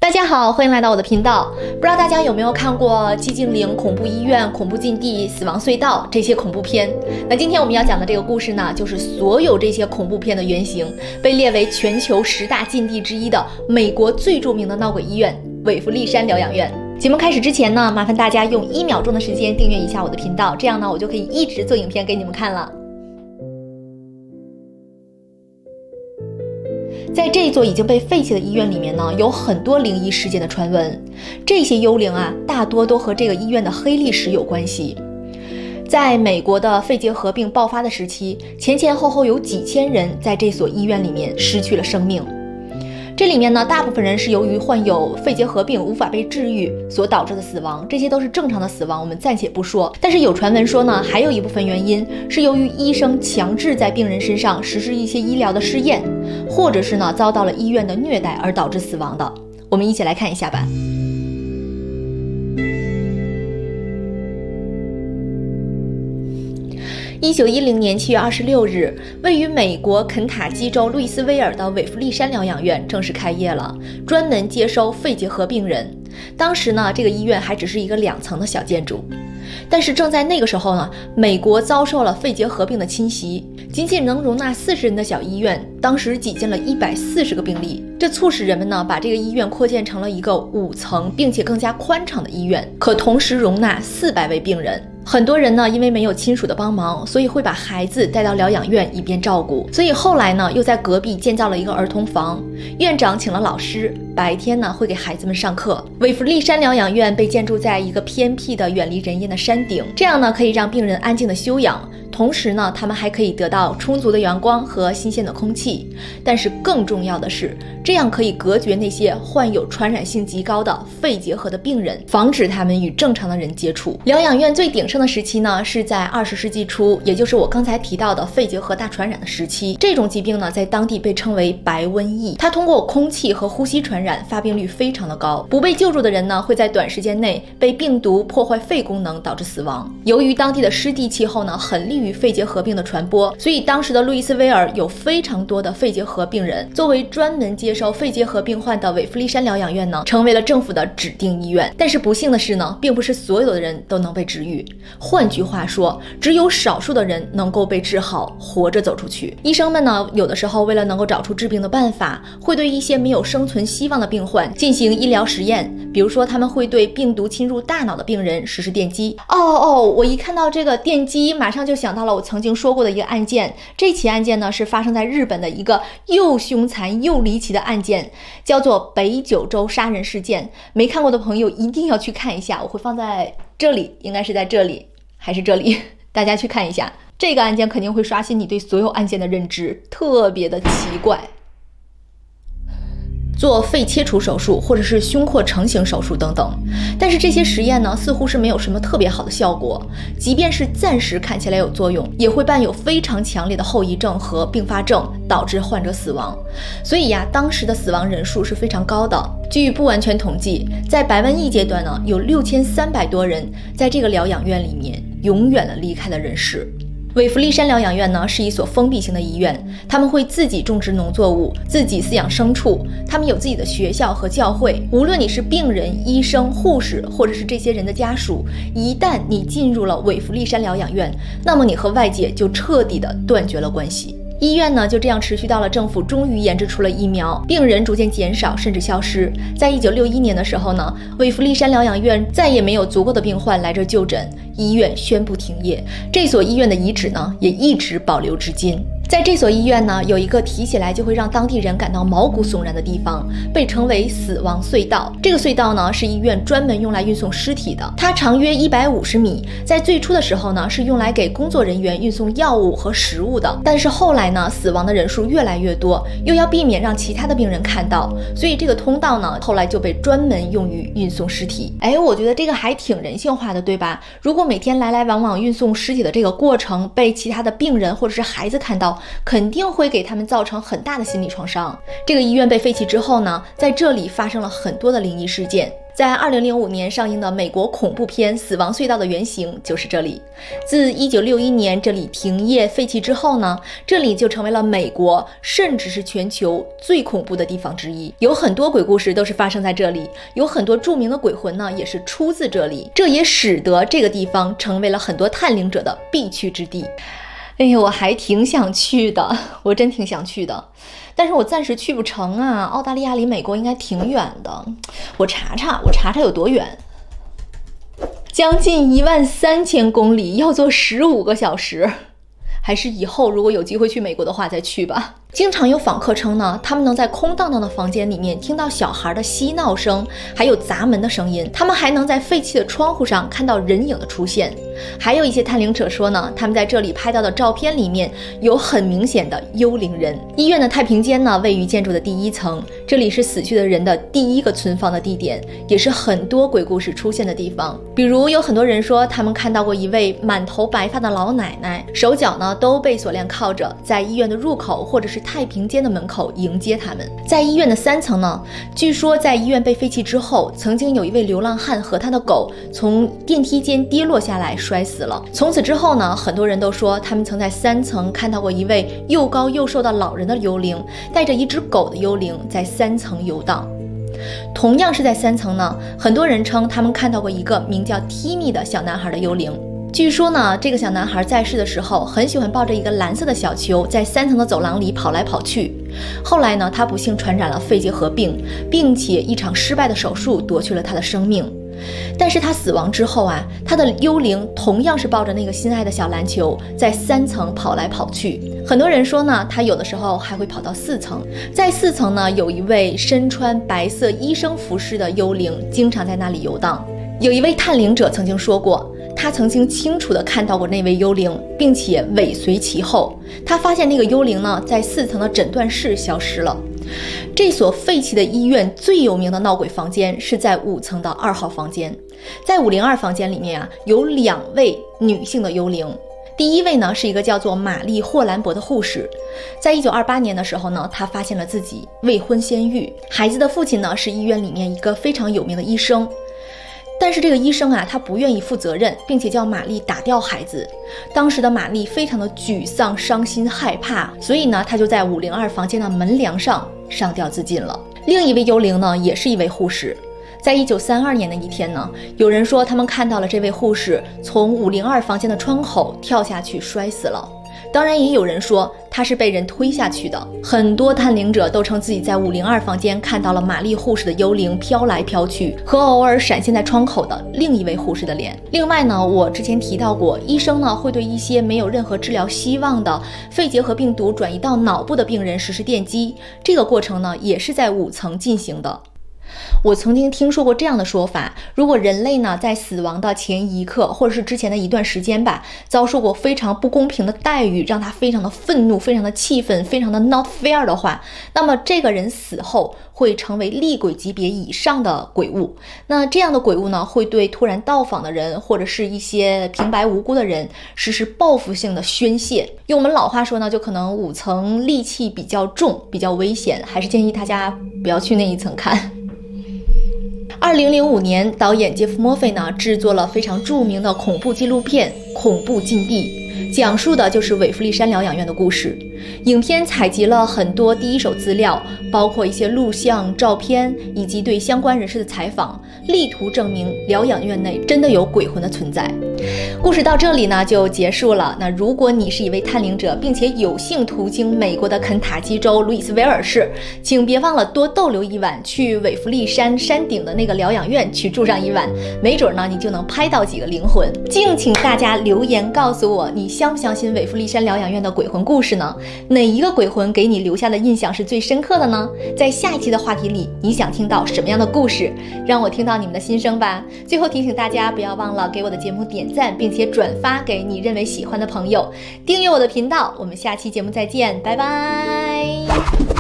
大家好，欢迎来到我的频道。不知道大家有没有看过寂静岭恐怖医院、恐怖禁地、死亡隧道这些恐怖片？那今天我们要讲的这个故事呢，就是所有这些恐怖片的原型，被列为全球10大禁地之一的美国最著名的闹鬼医院——韦弗利山疗养院。节目开始之前呢，麻烦大家用1秒钟的时间订阅一下我的频道，这样呢，我就可以一直做影片给你们看了。在这座已经被废弃的医院里面呢，有很多灵异事件的传闻。这些幽灵啊，大多都和这个医院的黑历史有关系。在美国的肺结核病爆发的时期，前后有几千人在这所医院里面失去了生命。这里面呢，大部分人是由于患有肺结核病无法被治愈所导致的死亡，这些都是正常的死亡，我们暂且不说。但是有传闻说呢，还有一部分原因是由于医生强制在病人身上实施一些医疗的试验，或者是呢遭到了医院的虐待而导致死亡的。我们一起来看一下吧。1910年7月26日，位于美国肯塔基州路易斯威尔的韦弗利山疗养院正式开业了，专门接收肺结核病人。当时呢，这个医院还只是一个2层的小建筑。但是正在那个时候呢，美国遭受了肺结核病的侵袭，仅仅能容纳40人的小医院，当时挤进了140个病例。这促使人们呢，把这个医院扩建成了一个5层并且更加宽敞的医院，可同时容纳400位病人。很多人呢，因为没有亲属的帮忙，所以会把孩子带到疗养院以便照顾。所以后来呢，又在隔壁建造了一个儿童房，院长请了老师，白天呢会给孩子们上课。韦弗利山疗养院被建筑在一个偏僻的、远离人烟的山顶，这样呢可以让病人安静的休养，同时呢他们还可以得到充足的阳光和新鲜的空气。但是更重要的是，这样可以隔绝那些患有传染性极高的肺结核的病人，防止他们与正常的人接触。疗养院最鼎盛的时期呢，是在20世纪初，也就是我刚才提到的肺结核大传染的时期。这种疾病呢，在当地被称为白瘟疫，它通过空气和呼吸传染，发病率非常的高。不被救助的人呢，会在短时间内被病毒破坏肺功能，导致死亡。由于当地的湿地气候呢，很利于肺结核病的传播，所以当时的路易斯威尔有非常多的肺结核病人。作为专门接收肺结核病患的韦弗利山疗养院呢，成为了政府的指定医院。但是不幸的是呢，并不是所有的人都能被治愈。换句话说，只有少数的人能够被治好，活着走出去。医生们呢，有的时候为了能够找出治病的办法，会对一些没有生存希望的病患进行医疗实验。比如说，他们会对病毒侵入大脑的病人实施电击。我一看到这个电击，马上就想到了我曾经说过的一个案件。这起案件呢，是发生在日本的一个又凶残又离奇的案件，叫做北九州杀人事件。没看过的朋友一定要去看一下，我会放在这里，应该是在这里还是这里，大家去看一下。这个案件肯定会刷新你对所有案件的认知，特别的奇怪。做肺切除手术或者是胸廓成型手术等等，但是这些实验呢，似乎是没有什么特别好的效果，即便是暂时看起来有作用，也会伴有非常强烈的后遗症和并发症，导致患者死亡。所以呀，当时的死亡人数是非常高的。据不完全统计，在白瘟疫阶段呢，有6300多人在这个疗养院里面永远的离开了人世。韦弗利山疗养院呢，是一所封闭型的医院，他们会自己种植农作物，自己饲养牲畜，他们有自己的学校和教会。无论你是病人、医生、护士，或者是这些人的家属，一旦你进入了韦弗利山疗养院，那么你和外界就彻底的断绝了关系。医院呢就这样持续到了政府终于研制出了疫苗，病人逐渐减少甚至消失。在1961年的时候呢，韦弗利山疗养院再也没有足够的病患来这就诊，医院宣布停业。这所医院的遗址呢也一直保留至今。在这所医院呢，有一个提起来就会让当地人感到毛骨悚然的地方，被称为死亡隧道。这个隧道呢，是医院专门用来运送尸体的，它长约150米。在最初的时候呢，是用来给工作人员运送药物和食物的。但是后来呢，死亡的人数越来越多，又要避免让其他的病人看到，所以这个通道呢，后来就被专门用于运送尸体。我觉得这个还挺人性化的，对吧？如果每天来来往往运送尸体的这个过程被其他的病人或者是孩子看到，肯定会给他们造成很大的心理创伤。这个医院被废弃之后呢，在这里发生了很多的灵异事件。在2005年上映的美国恐怖片《死亡隧道》的原型就是这里。自1961年这里停业废弃之后呢，这里就成为了美国甚至是全球最恐怖的地方之一。有很多鬼故事都是发生在这里，有很多著名的鬼魂呢也是出自这里，这也使得这个地方成为了很多探灵者的必去之地。哎呀，我还挺想去的，我真挺想去的，但是我暂时去不成啊。澳大利亚离美国应该挺远的，我查查有多远。将近13000公里，要坐15个小时。还是以后如果有机会去美国的话再去吧。经常有访客称呢，他们能在空荡荡的房间里面听到小孩的嬉闹声，还有砸门的声音，他们还能在废弃的窗户上看到人影的出现。还有一些探灵者说呢，他们在这里拍到的照片里面有很明显的幽灵人。医院的太平间呢，位于建筑的第1层，这里是死去的人的第一个存放的地点，也是很多鬼故事出现的地方。比如有很多人说他们看到过一位满头白发的老奶奶，手脚呢都被锁链铐着，在医院的入口或者是太平间的门口迎接他们。在医院的3层呢，据说在医院被废弃之后，曾经有一位流浪汉和他的狗从电梯间跌落下来摔死了。从此之后呢，很多人都说他们曾在3层看到过一位又高又瘦的老人的幽灵，带着一只狗的幽灵在3层游荡。同样是在3层呢，很多人称他们看到过一个名叫 Timmy 的小男孩的幽灵。据说呢，这个小男孩在世的时候很喜欢抱着一个蓝色的小球，在3层的走廊里跑来跑去。后来呢，他不幸传染了肺结核病，并且一场失败的手术夺去了他的生命。但是他死亡之后啊，他的幽灵同样是抱着那个心爱的小篮球，在3层跑来跑去。很多人说呢，他有的时候还会跑到4层。在4层呢，有一位身穿白色医生服饰的幽灵，经常在那里游荡。有一位探灵者曾经说过，他曾经清楚地看到过那位幽灵，并且尾随其后。他发现那个幽灵呢，在4层的诊断室消失了。这所废弃的医院最有名的闹鬼房间是在5层的2号房间。在502房间里面啊，有2位女性的幽灵。第一位呢，是一个叫做玛丽·霍兰伯的护士。在1928年的时候呢，她发现了自己未婚先孕，孩子的父亲呢，是医院里面一个非常有名的医生。但是这个医生啊，他不愿意负责任，并且叫玛丽打掉孩子。当时的玛丽非常的沮丧、伤心、害怕，所以呢，他就在502房间的门梁上上吊自尽了。另一位幽灵呢，也是一位护士。在1932年的一天呢，有人说他们看到了这位护士从502房间的窗口跳下去摔死了。当然也有人说他是被人推下去的。很多探灵者都称自己在502房间看到了玛丽护士的幽灵飘来飘去，和偶尔闪现在窗口的另一位护士的脸。另外呢，我之前提到过，医生呢会对一些没有任何治疗希望的肺结核病毒转移到脑部的病人实施电击，这个过程呢也是在5层进行的。我曾经听说过这样的说法，如果人类呢在死亡的前一刻或者是之前的一段时间吧，遭受过非常不公平的待遇，让他非常的愤怒、非常的气愤、非常的 not fair 的话，那么这个人死后会成为厉鬼级别以上的鬼物。那这样的鬼物呢，会对突然到访的人或者是一些平白无辜的人实施报复性的宣泄。用我们老话说呢，就可能5层戾气比较重，比较危险，还是建议大家不要去那一层看。2005年，导演杰夫·墨菲呢制作了非常著名的恐怖纪录片《恐怖禁地》，讲述的就是韦弗利山疗养院的故事。影片采集了很多第一手资料，包括一些录像、照片以及对相关人士的采访，力图证明疗养院内真的有鬼魂的存在。故事到这里呢就结束了。那如果你是一位探灵者，并且有幸途经美国的肯塔基州路易斯维尔市，请别忘了多逗留一晚，去韦弗利山山顶的那个疗养院去住上一晚，没准呢你就能拍到几个灵魂。敬请大家留言告诉我，你相不相信韦弗利山疗养院的鬼魂故事呢？哪一个鬼魂给你留下的印象是最深刻的呢？在下一期的话题里，你想听到什么样的故事？让我听到你们的心声吧。最后提醒大家，不要忘了给我的节目点赞，并且转发给你认为喜欢的朋友，订阅我的频道。我们下期节目再见，拜拜。